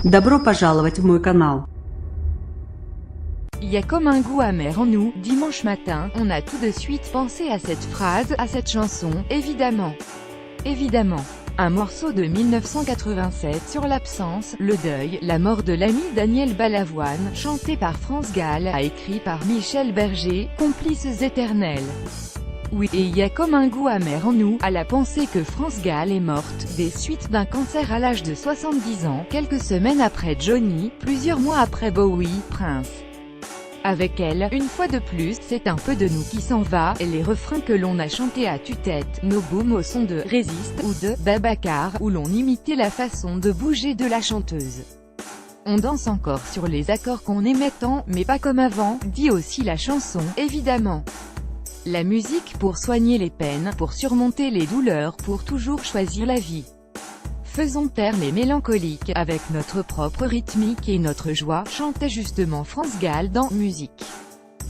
Добро пожаловать в мой канал. Il y a comme un goût amer en nous. Dimanche matin, on a tout de suite pensé à cette phrase, à cette chanson, évidemment. Évidemment. Un morceau de 1987 sur l'absence, le deuil, la mort de l'ami Daniel Balavoine, chanté par France Gall, écrit par Michel Berger, complices éternels. Oui, et il y a comme un goût amer en nous, à la pensée que France Gall est morte, des suites d'un cancer à l'âge de 70 ans, quelques semaines après Johnny, plusieurs mois après Bowie, Prince. Avec elle, une fois de plus, c'est un peu de nous qui s'en va, et les refrains que l'on a chantés à tue-tête, nos booms au son de « Résiste » ou de « Babacar » où l'on imitait la façon de bouger de la chanteuse. On danse encore sur les accords qu'on aimait tant, mais pas comme avant, dit aussi la chanson, évidemment. La musique pour soigner les peines, pour surmonter les douleurs, pour toujours choisir la vie. Faisons taire les mélancoliques, avec notre propre rythmique et notre joie, chantait justement France Gall dans « Musique ».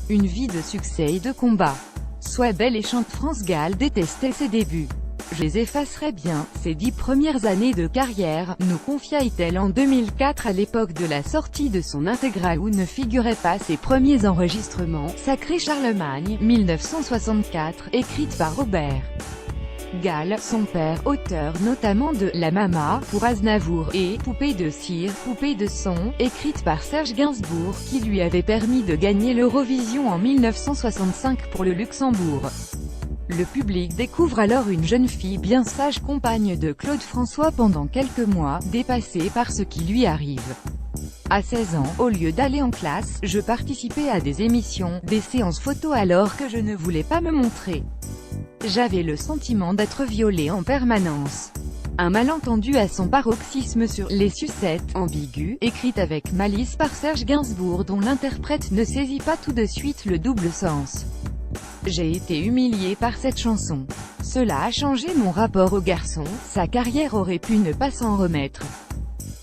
Une vie de succès et de combat. Sois belle et chante. France Gall détestait ses débuts. Je les effacerai bien, ces 10 premières années de carrière, nous confia-t-elle en 2004 à l'époque de la sortie de son intégrale où ne figuraient pas ses premiers enregistrements, Sacré Charlemagne, 1964, écrite par Robert Gall, son père, auteur notamment de « La Mama » pour Aznavour, et « Poupée de cire, poupée de son », écrite par Serge Gainsbourg, qui lui avait permis de gagner l'Eurovision en 1965 pour le Luxembourg. Le public découvre alors une jeune fille bien sage, compagne de Claude François pendant quelques mois, dépassée par ce qui lui arrive. À 16 ans, au lieu d'aller en classe, je participais à des émissions, des séances photos alors que je ne voulais pas me montrer. J'avais le sentiment d'être violée en permanence. Un malentendu à son paroxysme sur « Les sucettes » ambigu, écrite avec malice par Serge Gainsbourg dont l'interprète ne saisit pas tout de suite le double sens. J'ai été humiliée par cette chanson. Cela a changé mon rapport au garçon, sa carrière aurait pu ne pas s'en remettre.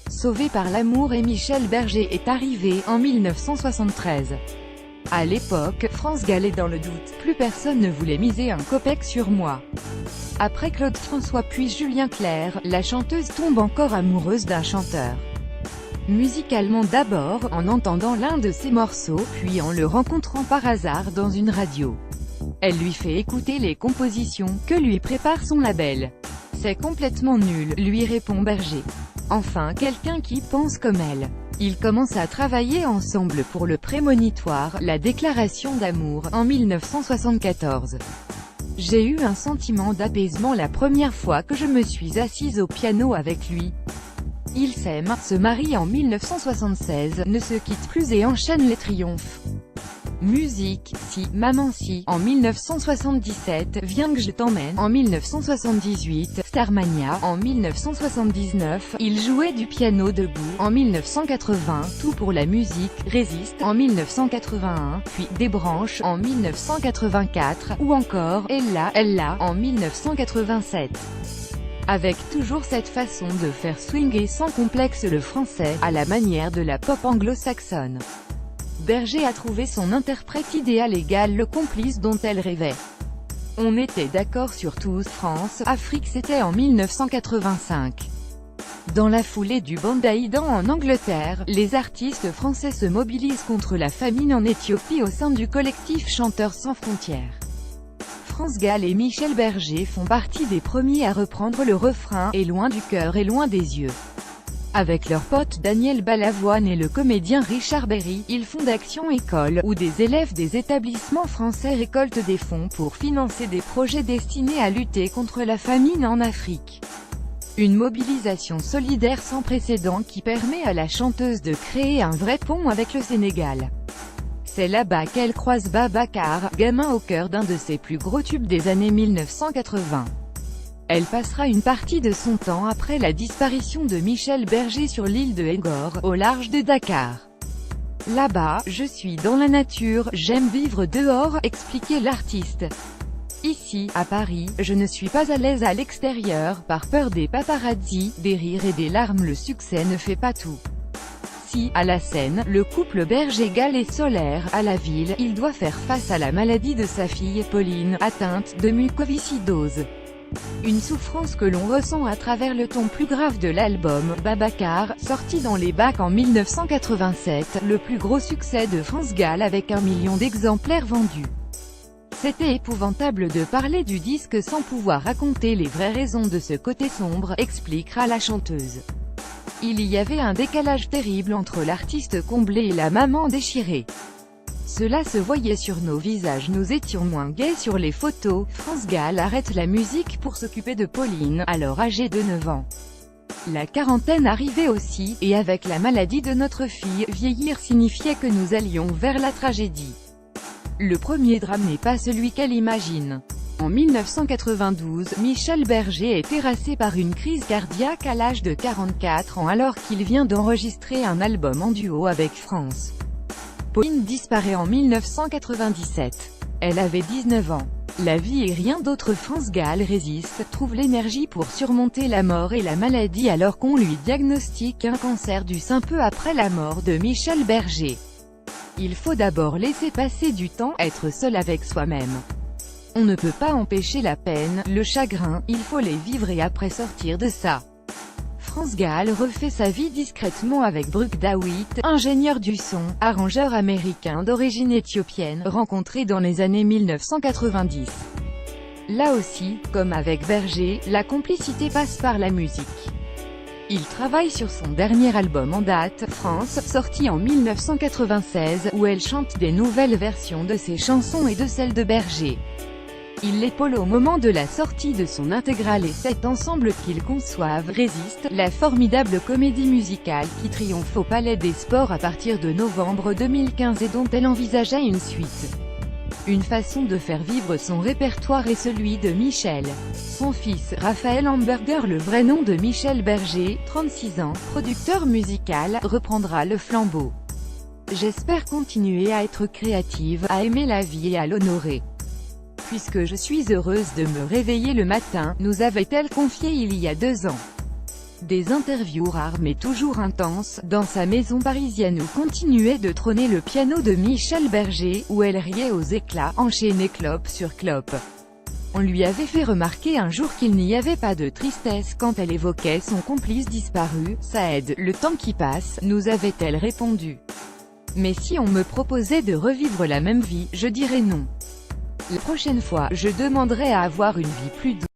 Sauvé par l'amour et Michel Berger est arrivé en 1973. À l'époque, France Gall est dans le doute, plus personne ne voulait miser un copec sur moi. Après Claude François puis Julien Clerc, la chanteuse tombe encore amoureuse d'un chanteur. Musicalement d'abord, en entendant l'un de ses morceaux, puis en le rencontrant par hasard dans une radio. Elle lui fait écouter les compositions que lui prépare son label. C'est complètement nul, lui répond Berger. Enfin quelqu'un qui pense comme elle. Ils commencent à travailler ensemble pour le prémonitoire, la déclaration d'amour, en 1974. J'ai eu un sentiment d'apaisement la première fois que je me suis assise au piano avec lui. Ils s'aiment, se marient en 1976, ne se quittent plus et enchaînent les triomphes. Musique, si, maman si, en 1977, Viens que je t'emmène, en 1978, Starmania, en 1979, il jouait du piano debout, en 1980, Tout pour la musique, Résiste, en 1981, puis Des branches, en 1984, ou encore Elle en 1987. Avec toujours cette façon de faire swinguer sans complexe le français, à la manière de la pop anglo-saxonne. Berger a trouvé son interprète idéal et Gall le complice dont elle rêvait. On était d'accord sur tous. France, Afrique c'était en 1985. Dans la foulée du Bandaïdan en Angleterre, les artistes français se mobilisent contre la famine en Éthiopie au sein du collectif Chanteurs sans frontières. France Gall et Michel Berger font partie des premiers à reprendre le refrain « Et loin du cœur et loin des yeux ». Avec leur pote Daniel Balavoine et le comédien Richard Berry, ils fondent Action École, où des élèves des établissements français récoltent des fonds pour financer des projets destinés à lutter contre la famine en Afrique. Une mobilisation solidaire sans précédent qui permet à la chanteuse de créer un vrai pont avec le Sénégal. C'est là-bas qu'elle croise Babacar, gamin au cœur d'un de ses plus gros tubes des années 1980. Elle passera une partie de son temps après la disparition de Michel Berger sur l'île de Ngor, au large de Dakar. Là-bas, je suis dans la nature, j'aime vivre dehors, expliquait l'artiste. Ici, à Paris, je ne suis pas à l'aise à l'extérieur, par peur des paparazzis, des rires et des larmes. Le succès ne fait pas tout. Si, à la scène, le couple Berger-Gall est solaire, à la ville, il doit faire face à la maladie de sa fille, Pauline, atteinte de mucoviscidose. Une souffrance que l'on ressent à travers le ton plus grave de l'album « Babacar », sorti dans les bacs en 1987, le plus gros succès de France Gall avec 1 million d'exemplaires vendus. C'était épouvantable de parler du disque sans pouvoir raconter les vraies raisons de ce côté sombre, expliquera la chanteuse. Il y avait un décalage terrible entre l'artiste comblé et la maman déchirée. Cela se voyait sur nos visages, nous étions moins gais sur les photos. France Gall arrête la musique pour s'occuper de Pauline, alors âgée de 9 ans. La quarantaine arrivait aussi, et avec la maladie de notre fille, vieillir signifiait que nous allions vers la tragédie. Le premier drame n'est pas celui qu'elle imagine. En 1992, Michel Berger est terrassé par une crise cardiaque à l'âge de 44 ans alors qu'il vient d'enregistrer un album en duo avec France. Pauline disparaît en 1997. Elle avait 19 ans. La vie et rien d'autre. France Gall résiste, trouve l'énergie pour surmonter la mort et la maladie alors qu'on lui diagnostique un cancer du sein peu après la mort de Michel Berger. Il faut d'abord laisser passer du temps, être seul avec soi-même. On ne peut pas empêcher la peine, le chagrin, il faut les vivre et après sortir de ça. France Gall refait sa vie discrètement avec Brooke Dawitt, ingénieur du son, arrangeur américain d'origine éthiopienne, rencontré dans les années 1990. Là aussi, comme avec Berger, la complicité passe par la musique. Il travaille sur son dernier album en date, France, sorti en 1996, où elle chante des nouvelles versions de ses chansons et de celles de Berger. Il l'épaule au moment de la sortie de son intégrale et cet ensemble qu'ils conçoivent résiste, la formidable comédie musicale qui triomphe au Palais des Sports à partir de novembre 2015 et dont elle envisageait une suite. Une façon de faire vivre son répertoire et celui de Michel. Son fils, Raphaël Hamburger, le vrai nom de Michel Berger, 36 ans, producteur musical, reprendra le flambeau. J'espère continuer à être créative, à aimer la vie et à l'honorer. Puisque je suis heureuse de me réveiller le matin, nous avait-elle confié il y a 2 ans. Des interviews rares mais toujours intenses, dans sa maison parisienne où continuait de trôner le piano de Michel Berger, où elle riait aux éclats, enchaînait clope sur clope. On lui avait fait remarquer un jour qu'il n'y avait pas de tristesse quand elle évoquait son complice disparu, ça aide, le temps qui passe, nous avait-elle répondu. Mais si on me proposait de revivre la même vie, je dirais non. La prochaine fois, je demanderai à avoir une vie plus douce.